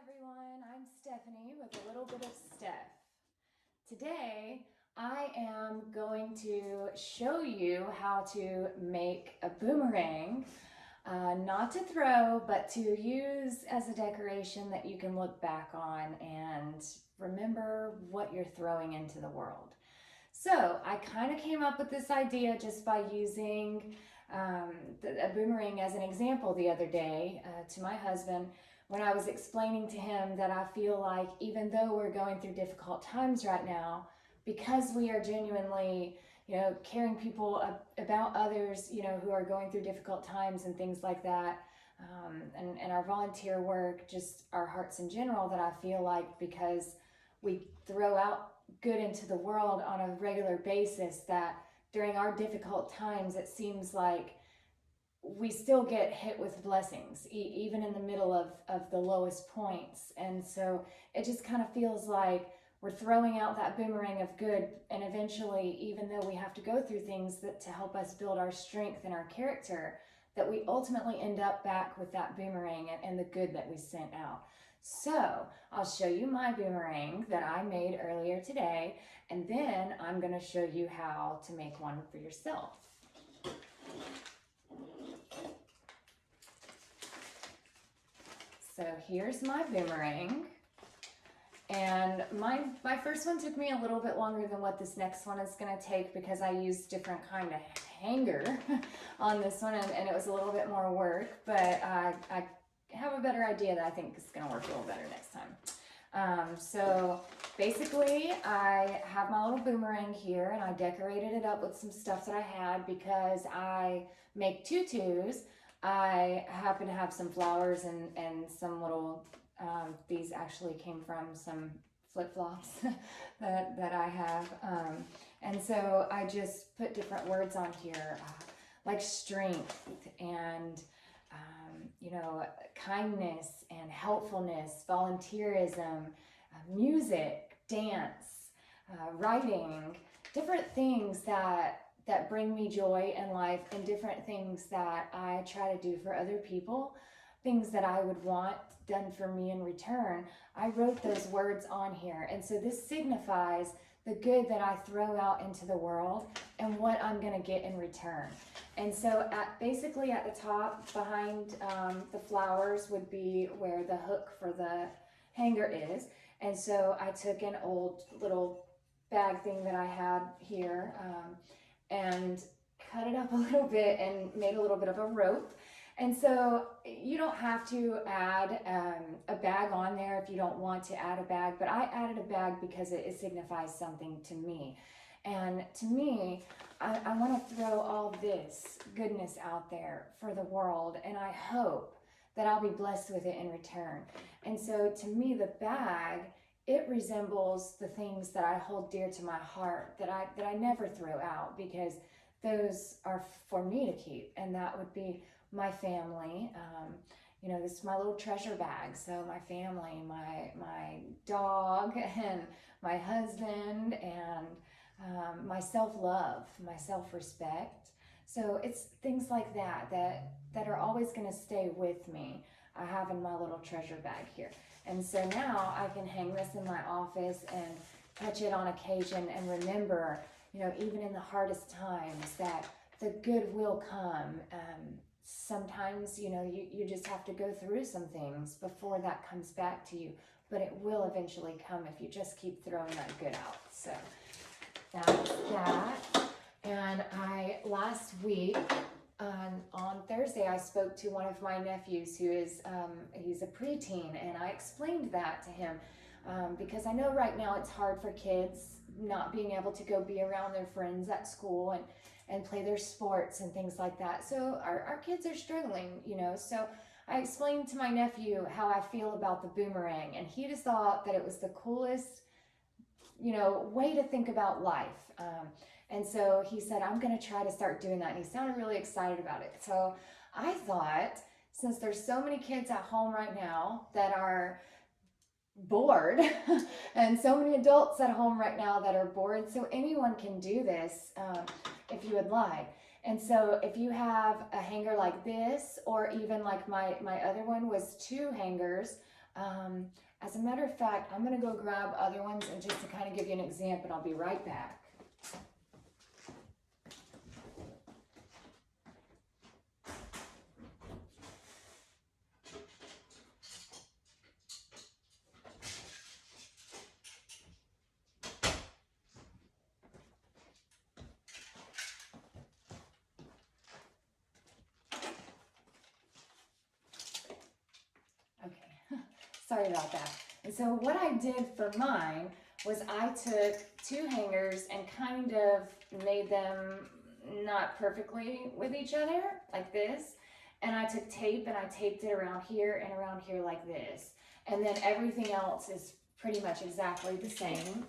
everyone, I'm Stephanie with a little bit of Steph. Today I am going to show you how to make a boomerang, not to throw, but to use as a decoration that you can look back on and remember what you're throwing into the world. So I kind of came up with this idea just by using a boomerang as an example the other day to my husband when I was explaining to him that I feel like even though we're going through difficult times right now, because we are genuinely, caring people about others, who are going through difficult times and things like that, and our volunteer work, just our hearts in general, that I feel like because we throw out good into the world on a regular basis, that during our difficult times, it seems like we still get hit with blessings, even in the middle of the lowest points. And so it just kind of feels like we're throwing out that boomerang of good, and eventually, even though we have to go through things that to help us build our strength and our character, that we ultimately end up back with that boomerang and the good that we sent out. So I'll show you my boomerang that I made earlier today, and then I'm going to show you how to make one for yourself. So here's my boomerang, and my first one took me a little bit longer than what this next one is going to take because I used different kind of hanger on this one, and it was a little bit more work, but I have a better idea that I think is going to work a little better next time. So basically I have my little boomerang here, and I decorated it up with some stuff that I had because I make tutus. I happen to have some flowers and some little, these actually came from some flip-flops that I have. And so I just put different words on here, like strength and, kindness and helpfulness, volunteerism, music, dance, writing, different things that bring me joy in life, and different things that I try to do for other people, things that I would want done for me in return. I wrote those words on here, and so this signifies the good that I throw out into the world and what I'm going to get in return. And so basically at the top behind the flowers would be where the hook for the hanger is. And so I took an old little bag thing that I had here, and cut it up a little bit and made a little bit of a rope. And so you don't have to add a bag on there if you don't want to add a bag, but I added a bag because it signifies something to me. And to me, I want to throw all this goodness out there for the world, and I hope that I'll be blessed with it in return. And so to me, the bag, it resembles the things that I hold dear to my heart, that I never throw out, because those are for me to keep, and that would be my family. This is my little treasure bag. So my family, my dog, and my husband, and my self-love, my self-respect. So it's things like that are always going to stay with me. I have in my little treasure bag here. And so now I can hang this in my office and touch it on occasion and remember, even in the hardest times, that the good will come. Sometimes, you just have to go through some things before that comes back to you, but it will eventually come if you just keep throwing that good out. So that's that. And last week, on Thursday, I spoke to one of my nephews who is, he's a preteen, and I explained that to him because I know right now it's hard for kids not being able to go be around their friends at school and play their sports and things like that. So our kids are struggling, so I explained to my nephew how I feel about the boomerang, and he just thought that it was the coolest, way to think about life. And so he said, I'm going to try to start doing that. And he sounded really excited about it. So I thought, since there's so many kids at home right now that are bored and so many adults at home right now that are bored, so anyone can do this if you would like. And so if you have a hanger like this, or even like my other one was 2 hangers, As a matter of fact, I'm going to go grab other ones and just to kind of give you an example, I'll be right back. Okay, sorry about that. And so what I did for mine was I took two hangers and kind of made them not perfectly with each other, like this. And I took tape and I taped it around here and around here like this. And then everything else is pretty much exactly the same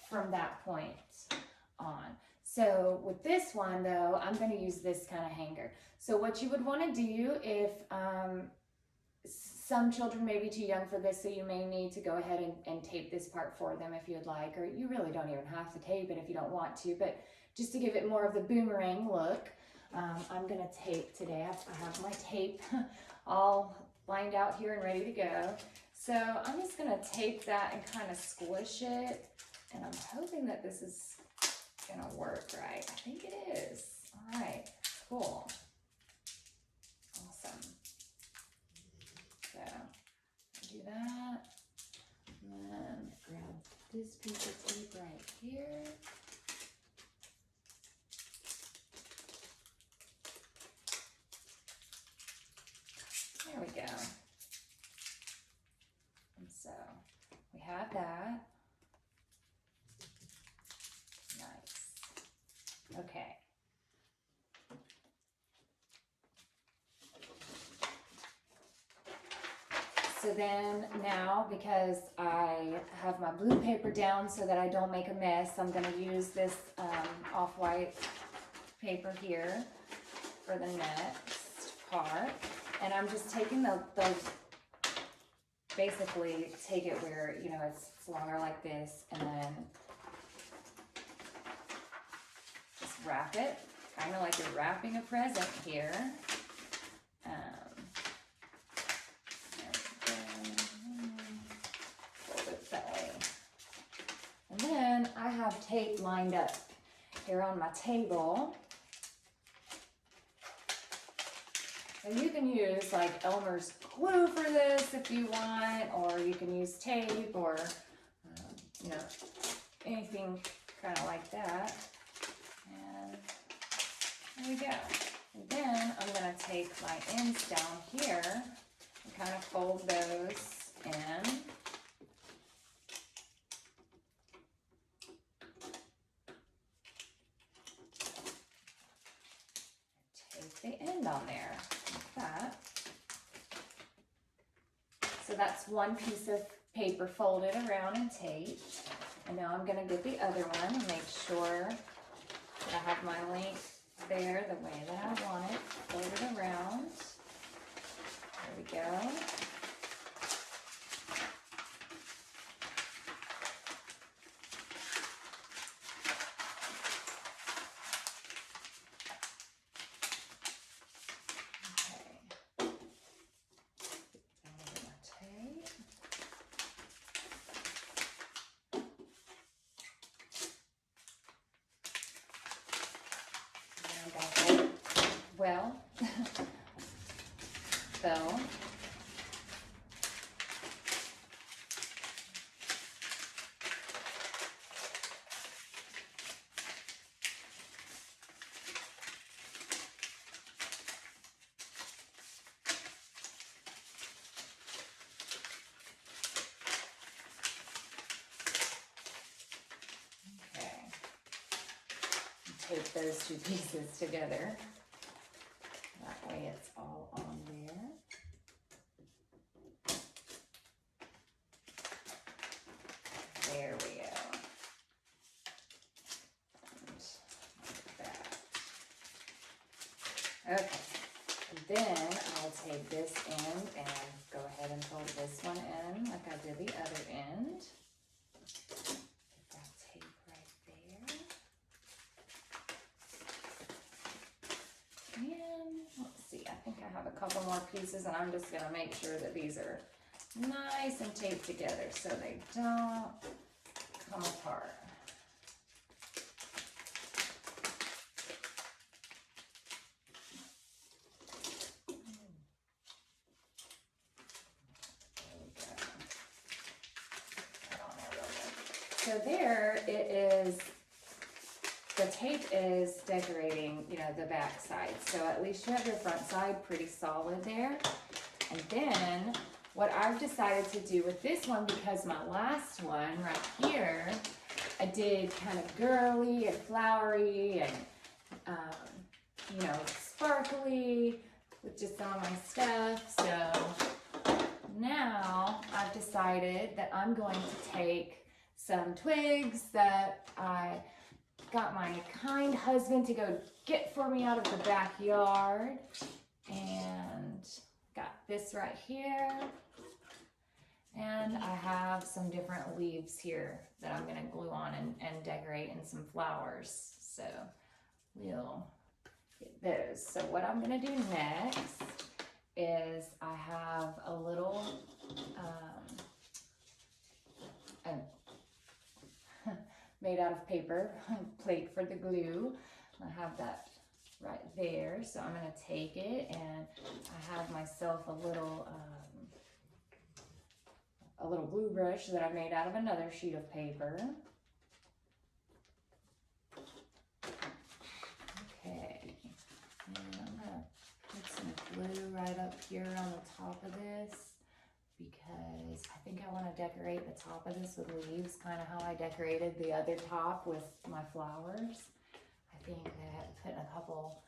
from that point on. So with this one though, I'm going to use this kind of hanger. So what you would want to do if some children may be too young for this, so you may need to go ahead and tape this part for them if you'd like, or you really don't even have to tape it if you don't want to, but just to give it more of the boomerang look, I'm going to tape today. I have my tape all lined out here and ready to go. So I'm just going to tape that and kind of squish it, and I'm hoping that this is going to work right. I think it is. All right, cool. Awesome. So do that, and then grab this piece of tape right here. There we go. And so we have that. Nice. Okay. So then now, because I have my blue paper down so that I don't make a mess, I'm going to use this off-white paper here for the next part. And I'm just taking those, basically take it where, you know, it's longer like this, and then just wrap it, kind of like you're wrapping a present here. And then I have tape lined up here on my table. And you can use like Elmer's glue for this if you want, or you can use tape, or you know, anything kind of like that. And there we go. And then I'm going to take my ends down here and kind of fold those in. The end on there, like that. So that's one piece of paper folded around and taped. And now I'm going to get the other one and make sure that I have my length there the way that I want it, fold it around. There we go. Well, so okay, tape those two pieces together. That way it's all on there. There we go. And like that. Okay. And then I'll take this end and go ahead and fold this one in like I did the other end. Get that tape right there. And let's see, I think I have a couple more pieces, and I'm just going to make sure that these are nice and taped together so they don't come apart. So there it is. The tape is decorating, you know, the back side. So at least you have your front side pretty solid there. And then what I've decided to do with this one, because my last one right here, I did kind of girly and flowery and, you know, sparkly with just some of my stuff. So now I've decided that I'm going to take some twigs that I got my kind husband to go get for me out of the backyard, and got this right here, and I have some different leaves here that I'm going to glue on and decorate in some flowers. So we'll get those. So what I'm going to do next is I have a little made out of paper plate for the glue. I have that right there, so I'm going to take it, and I have myself a little glue brush that I made out of another sheet of paper. Okay, and I'm going to put some glue right up here on the top of this, because I think I want to decorate the top of this with leaves, kind of how I decorated the other top with my flowers. I think that putting a couple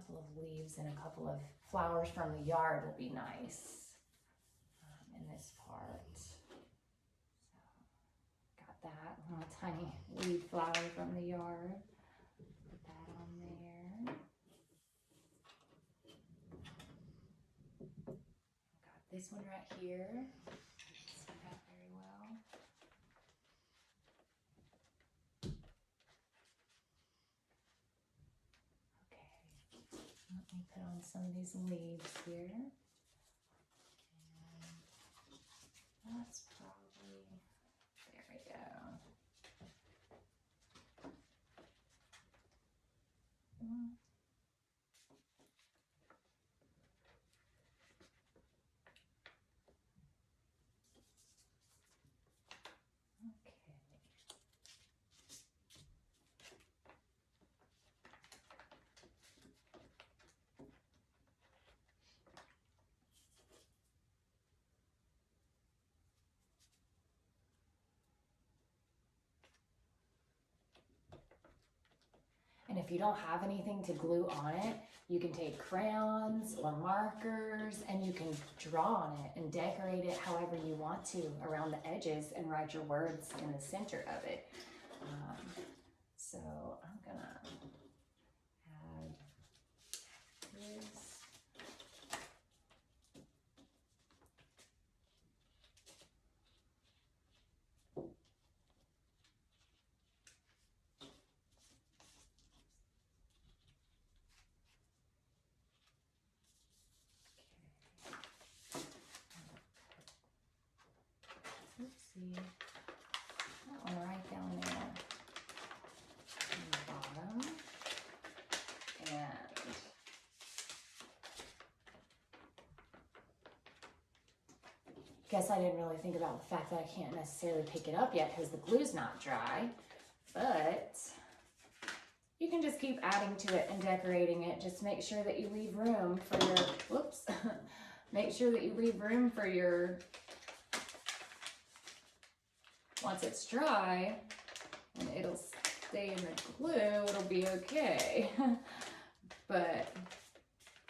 of leaves and a couple of flowers from the yard will be nice in this part. So, got that, a little tiny weed flower from the yard. Put that on there. This one right here, see that very well. Okay, let me put on some of these leaves here. And that's probably, there we go. And if you don't have anything to glue on it, you can take crayons or markers and you can draw on it and decorate it however you want to around the edges and write your words in the center of it. So I'm gonna add this. Oopsie. That one right down there on the bottom. And guess I didn't really think about the fact that I can't necessarily pick it up yet because the glue's not dry, but you can just keep adding to it and decorating it. Just make sure that you leave room for your, whoops, make sure that you leave room for your, once it's dry and it'll stay in the glue, it'll be okay. But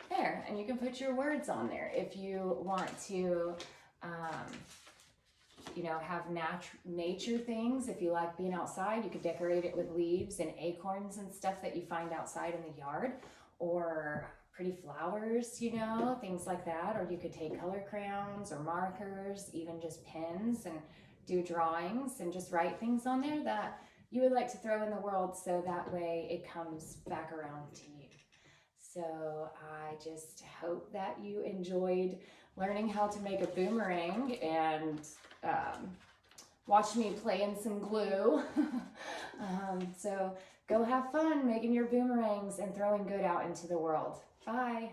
there, and you can put your words on there if you want to, you know, have nature things. If you like being outside, you could decorate it with leaves and acorns and stuff that you find outside in the yard, or pretty flowers, you know, things like that. Or you could take color crayons or markers, even just pens, and do drawings and just write things on there that you would like to throw in the world, so that way it comes back around to you. So I just hope that you enjoyed learning how to make a boomerang and watch me play in some glue. So go have fun making your boomerangs and throwing good out into the world. Bye.